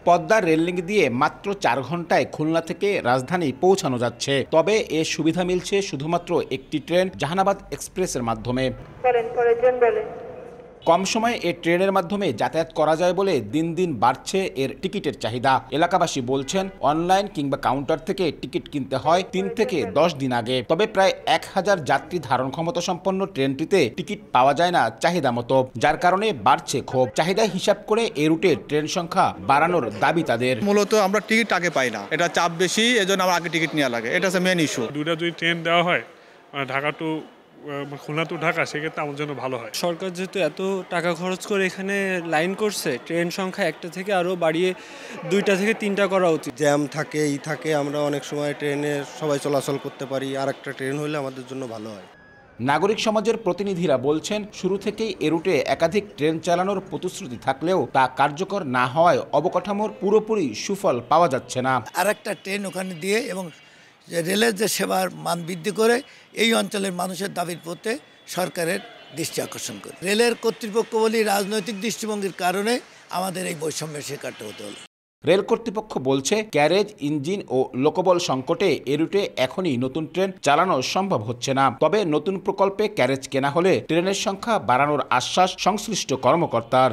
পদ্মা রেললিংক দিয়ে মাত্র 4 ঘন্টায় খুলনা থেকে রাজধানী পৌঁছানো যাচ্ছে। তবে এর সুবিধা মিলছে শুধুমাত্র একটি ট্রেন জাহানাবাদ এক্সপ্রেসের মাধ্যমে। কম সময়ে এই ট্রেনের মাধ্যমে যাতায়াত করা যায় বলে দিন দিন বাড়ছে এর টিকিটের চাহিদা। এলাকাবাসী বলছেন, অনলাইন কিংবা কাউন্টার থেকে টিকিট কিনতে হয় 3 থেকে 10 দিন আগে। তবে প্রায় 1000 যাত্রী ধারণ ক্ষমতা সম্পন্ন ট্রেনটিতে টিকিট পাওয়া যায় না চাহিদা মতো, যার কারণে বাড়ছে ক্ষোভ। চাহিদা হিসাব করে এই রুটে ট্রেন সংখ্যা বাড়ানোর দাবি তাদের। মূলত আমরা টিকিট আগে পাই না, এটা চাপ বেশি, এজন্য আমার আগে টিকিট নেওয়া লাগে, এটা হচ্ছে মেন ইস্যু। দুইটা যদি ট্রেন দেওয়া হয় ঢাকা টু খুলনা টু ঢাকা, সেক্ষেত্রে আমার জন্য ভালো হয়। সরকার যেহেতু এত টাকা খরচ করে এখানে লাইন করছে, ট্রেন সংখ্যা একটা থেকে আরও বাড়িয়ে 2টা থেকে 3টা করা উচিত। জ্যাম থাকে, আমরা অনেক সময় ট্রেনে সবাই চলাচল করতে পারি, আর একটা ট্রেন হলে আমাদের জন্য ভালো হয়। নাগরিক সমাজের প্রতিনিধিরা বলছেন, শুরু থেকেই এ রুটে একাধিক ট্রেন চালানোর প্রতিশ্রুতি থাকলেও তা কার্যকর না হওয়ায় অবকাঠামোর পুরোপুরি সুফল পাওয়া যাচ্ছে না। আর একটা ট্রেন ওখানে দিয়ে এবং রেলের যে সেবার মান বৃদ্ধি করে এই অঞ্চলের মানুষের দাবির প্রতি সরকারের দৃষ্টি আকর্ষণ করে। রেলের কর্তৃপক্ষ বলি রাজনৈতিক দৃষ্টিভঙ্গির কারণে আমাদের এই বৈষম্যের শিকারটা হতে হলো। রেল কর্তৃপক্ষ বলছে, ক্যারেজ, ইঞ্জিন ও লোকবল সংকটে এ রুটে এখনই নতুন ট্রেন চালানো সম্ভব হচ্ছে না। তবে নতুন প্রকল্পে ক্যারেজ কেনা হলে ট্রেনের সংখ্যা বাড়ানোর আশ্বাস সংশ্লিষ্ট কর্মকর্তার।